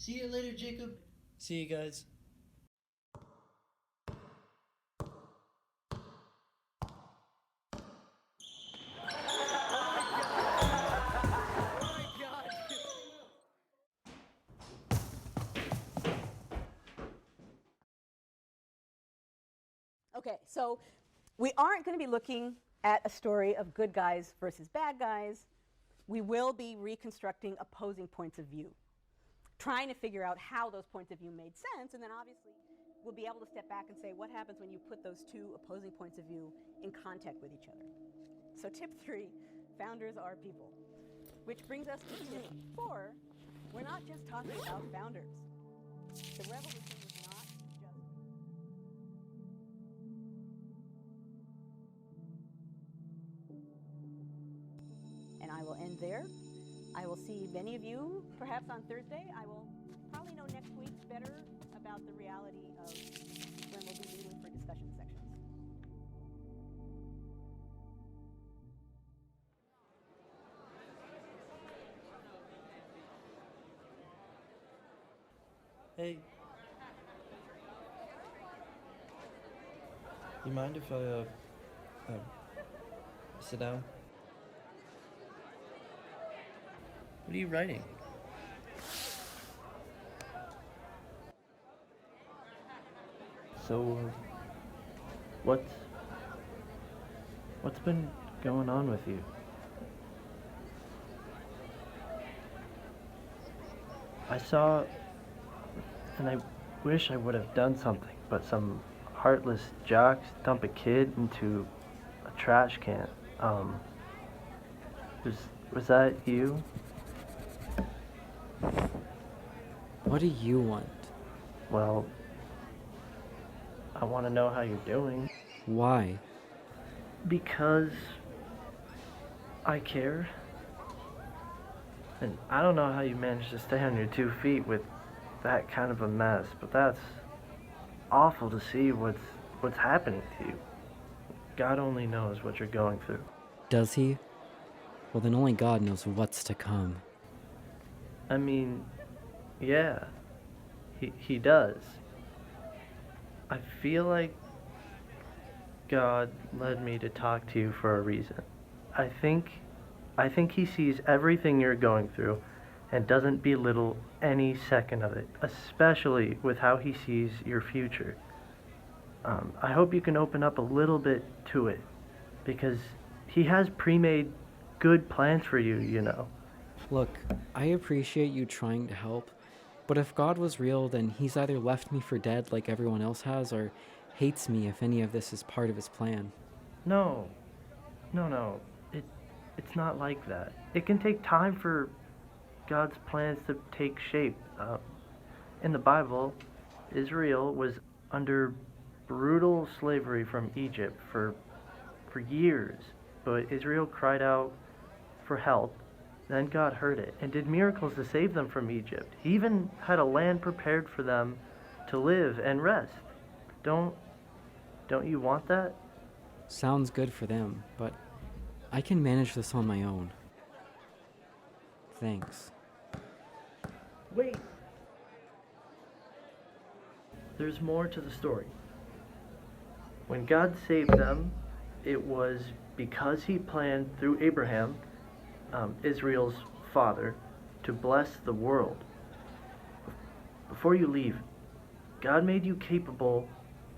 See you later, Jacob. See you guys. Okay, so we aren't going to be looking at a story of good guys versus bad guys. We will be reconstructing opposing points of view, trying to figure out how those points of view made sense, and then obviously we'll be able to step back and say what happens when you put those two opposing points of view in contact with each other. So tip 3, founders are people. Which brings us to tip 4, we're not just talking about founders. The revolution was not just... And I will end there. I will see many of you perhaps on Thursday. I will probably know next week better about the reality of when we'll be meeting for discussion sections. Hey. You mind if I, sit down? What are you writing? So, what's been going on with you? I saw, and I wish I would have done something, but some heartless jocks dump a kid into a trash can. Was that you? What do you want? Well, I want to know how you're doing. Why? Because I care. And I don't know how you managed to stay on your 2 feet with that kind of a mess, but that's awful to see what's happening to you. God only knows what you're going through. Does he? Well, then only God knows what's to come. I mean, yeah, he does. I feel like God led me to talk to you for a reason. I think he sees everything you're going through and doesn't belittle any second of it, especially with how he sees your future. I hope you can open up a little bit to it, because he has pre-made good plans for you, you know. Look, I appreciate you trying to help, but if God was real, then he's either left me for dead like everyone else has, or hates me if any of this is part of his plan. No. It's not like that. It can take time for God's plans to take shape. In the Bible, Israel was under brutal slavery from Egypt for years, but Israel cried out for help. Then God heard it and did miracles to save them from Egypt. He even had a land prepared for them to live and rest. Don't you want that? Sounds good for them, but I can manage this on my own. Thanks. Wait. There's more to the story. When God saved them, it was because he planned through Abraham, Israel's father, to bless the world. Before you leave, God made you capable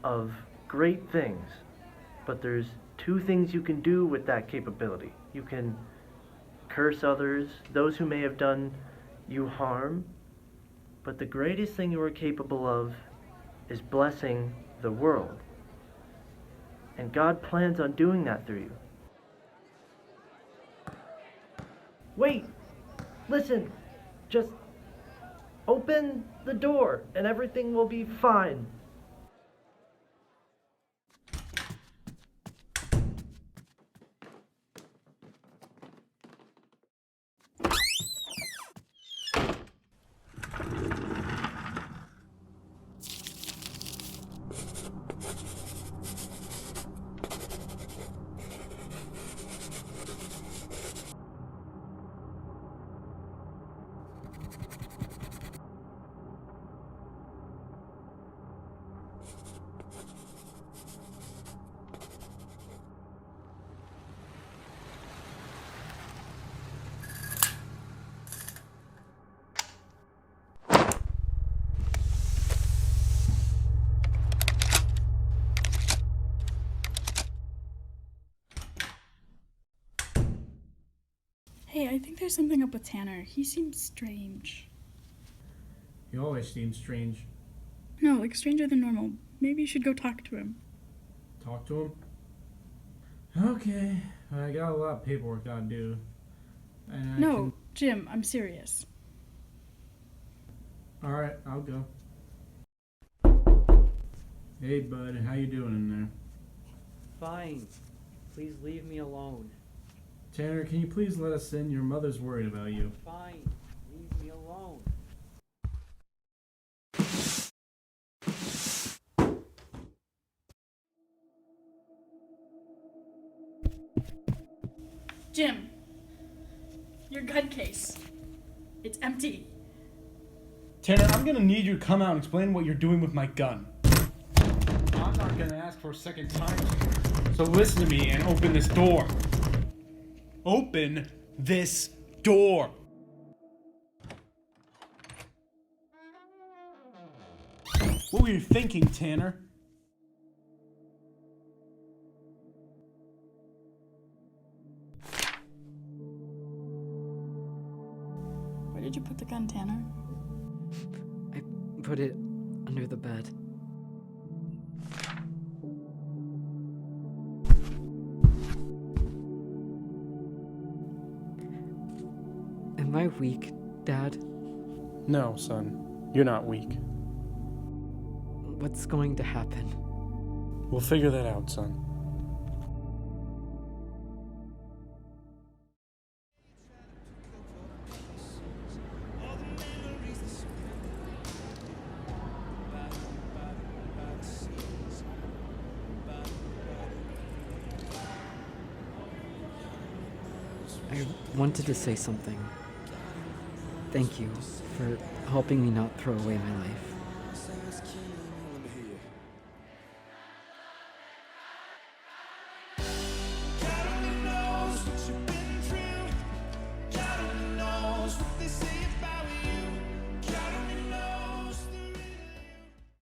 of great things, but there's 2 things you can do with that capability. You can curse others, those who may have done you harm, but the greatest thing you are capable of is blessing the world. And God plans on doing that through you. Wait! Listen! Just open the door and everything will be fine. there's something up with Tanner. He seems strange. He always seems strange. No, like stranger than normal. Maybe you should go talk to him. Talk to him? Okay, I got a lot of paperwork gotta do. And No, Jim, I'm serious. Alright, I'll go. Hey, bud, how you doing in there? Fine. Please leave me alone. Tanner, can you please let us in? Your mother's worried about you. Fine. Leave me alone. Jim, your gun case. It's empty. Tanner, I'm gonna need you to come out and explain what you're doing with my gun. I'm not gonna ask for a second time. So listen to me and open this door. Open this door. What were you thinking, Tanner? Where did you put the gun, Tanner? I put it under the bed. Am I weak, Dad? No, son. You're not weak. What's going to happen? We'll figure that out, son. I wanted to say something. Thank you for helping me not throw away my life.